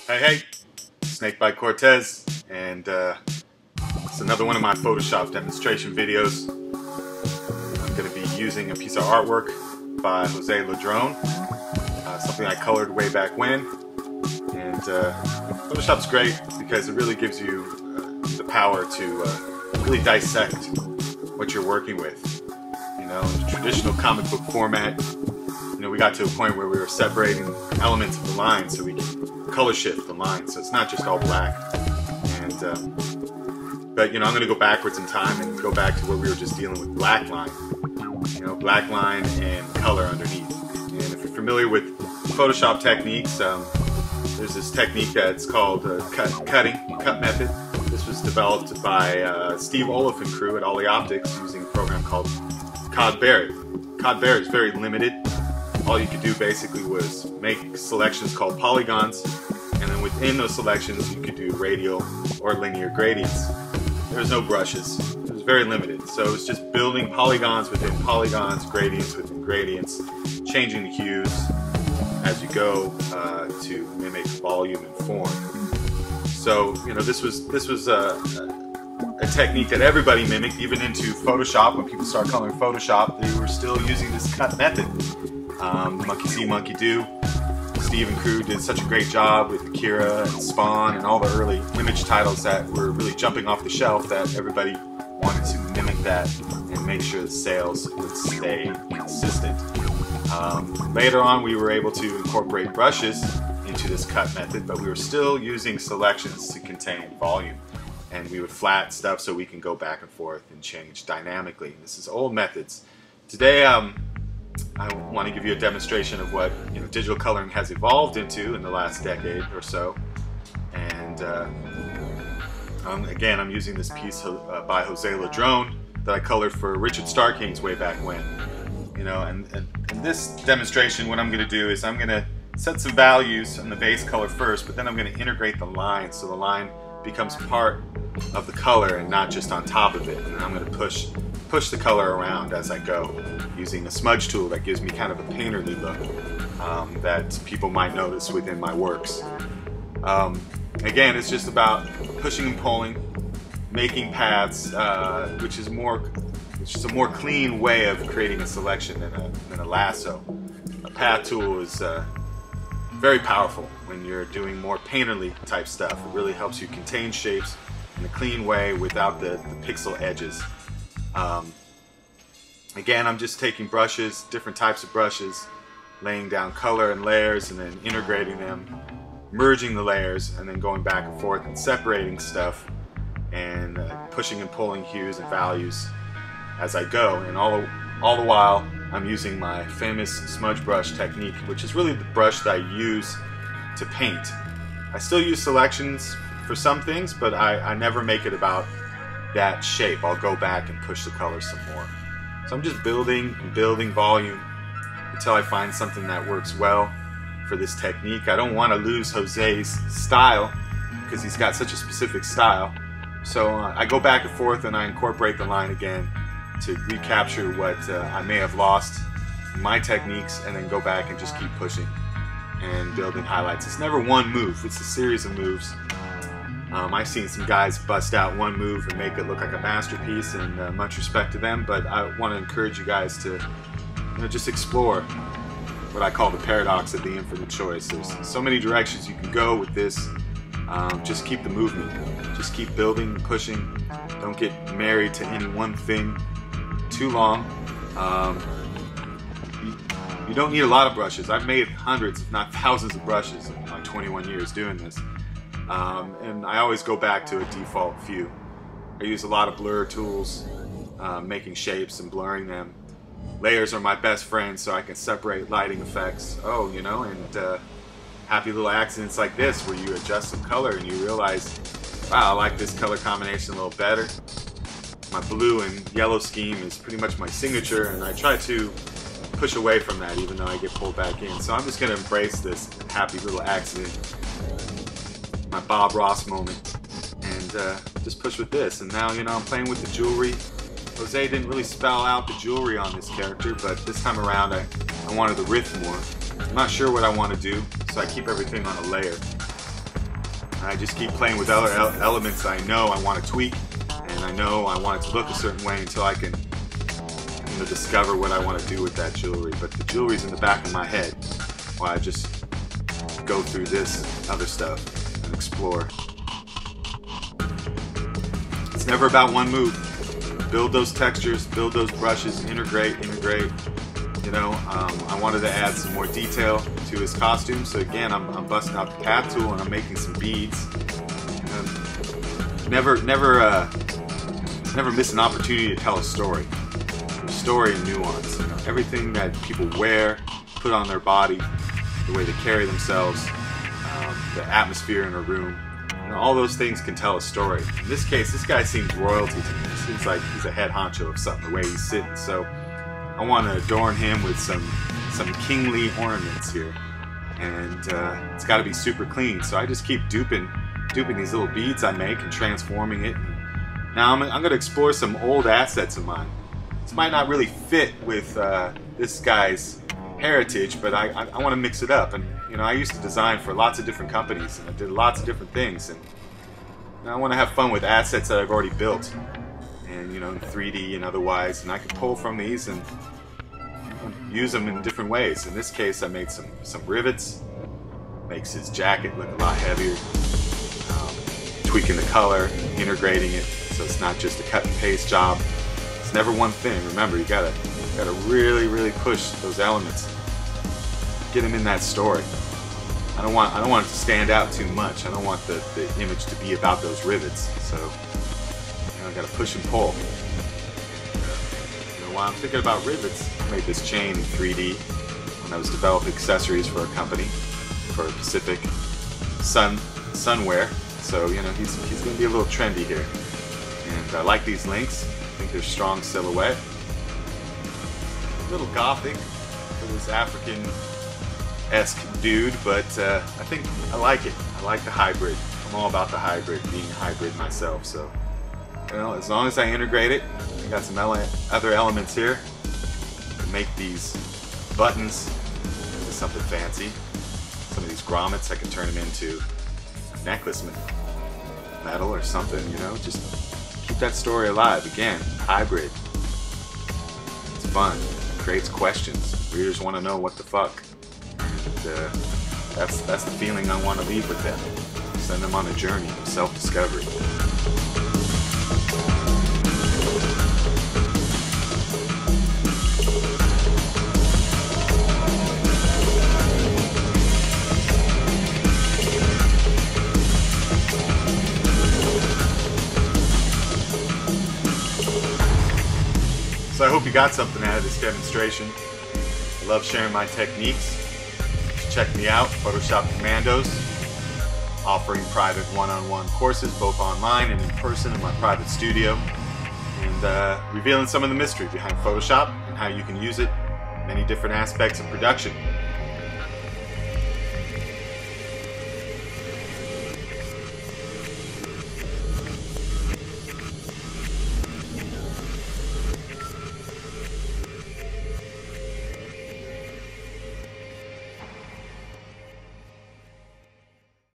Hey, Snakebite Cortez, and it's another one of my Photoshop demonstration videos. I'm going to be using a piece of artwork by Ladronn, something I colored way back when, and Photoshop's great because it really gives you the power to really dissect what you're working with. You know, in the traditional comic book format, you know, we got to a point where we were separating elements of the line so we can color shift the line, so it's not just all black. And but you know, I'm going to go backwards in time and go back to where we were just dealing with black line. You know, black line and color underneath. And if you're familiar with Photoshop techniques, there's this technique that's called cut method. This was developed by Steve Oliff and crew at Ollie Optics using a program called Cod Barrett. Cod Barrett is very limited. All you could do basically was make selections called polygons, and then within those selections you could do radial or linear gradients. There was no brushes. It was very limited. So it was just building polygons within polygons, gradients within gradients, changing the hues as you go to mimic volume and form. So you know, this was a technique that everybody mimicked, even into Photoshop. When people started coloring Photoshop, they were still using this cut method. Monkey see, monkey do. Steve and crew did such a great job with Akira and Spawn and all the early image titles that were really jumping off the shelf, that everybody wanted to mimic that and make sure the sales would stay consistent. Later on, we were able to incorporate brushes into this cut method, but we were still using selections to contain volume. And we would flat stuff so we can go back and forth and change dynamically. This is old methods. Today, I want to give you a demonstration of what digital coloring has evolved into in the last decade or so. And again, I'm using this piece by Ladronn that I colored for Richard Starkings way back when. You know, and in this demonstration, what I'm going to do is I'm going to set some values on the base color first, but then I'm going to integrate the line so the line becomes part of the color and not just on top of it. And I'm going to push the color around as I go, using a smudge tool that gives me kind of a painterly look that people might notice within my works. Again, it's just about pushing and pulling, making paths, which is a more clean way of creating a selection than a lasso. A path tool is very powerful when you're doing more painterly type stuff. It really helps you contain shapes in a clean way without the pixel edges. Again, I'm just taking brushes, different types of brushes, laying down color and layers, and then integrating them, merging the layers, and then going back and forth and separating stuff, and pushing and pulling hues and values as I go. And all the while, I'm using my famous smudge brush technique, which is really the brush that I use to paint. I still use selections for some things, but I never make it about that shape. I'll go back and push the color some more. So I'm just building and building volume until I find something that works well for this technique. I don't want to lose Jose's style because he's got such a specific style. So I go back and forth and I incorporate the line again to recapture what I may have lost in my techniques, and then go back and just keep pushing and building highlights. It's never one move, it's a series of moves. I've seen some guys bust out one move and make it look like a masterpiece, and much respect to them, but I want to encourage you guys to just explore what I call the paradox of the infinite choice. There's so many directions you can go with this. Just keep the movement. Just keep building and pushing. Don't get married to any one thing too long. You don't need a lot of brushes. I've made hundreds, if not thousands of brushes in my 21 years doing this. And I always go back to a default view. I use a lot of blur tools, making shapes and blurring them. Layers are my best friend, so I can separate lighting effects. Oh, you know, and happy little accidents like this where you adjust some color and you realize, wow, I like this color combination a little better. My blue and yellow scheme is pretty much my signature, and I try to push away from that even though I get pulled back in. So I'm just going to embrace this happy little accident, my Bob Ross moment, and just push with this. And now, you know, I'm playing with the jewelry. Jose didn't really spell out the jewelry on this character, but this time around I wanted to riff more. I'm not sure what I want to do, so I keep everything on a layer. I just keep playing with other elements I know I want to tweak, and I know I want it to look a certain way until I can discover what I want to do with that jewelry. But the jewelry's in the back of my head while I just go through this other stuff and explore. It's never about one move. Build those textures, build those brushes, integrate. You know, I wanted to add some more detail to his costume, so again, I'm busting out the cap tool and I'm making some beads. Never miss an opportunity to tell a story. Story and nuance. You know, everything that people wear, put on their body, the way they carry themselves, the atmosphere in a room. You know, all those things can tell a story. In this case, this guy seems royalty to me. It seems like he's a head honcho of something, the way he's sitting. So I want to adorn him with some kingly ornaments here, and it's got to be super clean. So I just keep duping these little beads I make and transforming it. Now I'm going to explore some old assets of mine. This might not really fit with this guy's heritage, but I want to mix it up. And you know, I used to design for lots of different companies, and I did lots of different things, and I want to have fun with assets that I've already built, and you know, in 3D and otherwise, and I can pull from these and use them in different ways. In this case, I made some rivets. Makes his jacket look a lot heavier. Tweaking the color, integrating it, so it's not just a cut and paste job. It's never one thing. Remember, you gotta really push those elements. Get them in that story. I don't want it to stand out too much. I don't want the image to be about those rivets. So you know, I gotta push and pull. You know, while I'm thinking about rivets, I made this chain in 3D when I was developing accessories for a company, for Pacific Sunwear. So you know, he's gonna be a little trendy here. And I like these links. I think they're strong silhouette. A little gothic for this African-esque dude, but I think I like it. I like the hybrid. I'm all about the hybrid, being a hybrid myself. So, you know, as long as I integrate it, I got some other elements here to make these buttons into something fancy. Some of these grommets, I can turn them into a necklace metal or something. You know, just keep that story alive. Again, hybrid. It's fun. Creates questions. Readers want to know what the fuck. And, that's the feeling I want to leave with them. Send them on a journey of self-discovery. So I hope you got something out of this demonstration. I love sharing my techniques. Check me out, Photoshop Commandos, offering private one-on-one courses both online and in person in my private studio, and revealing some of the mystery behind Photoshop and how you can use it in many different aspects of production.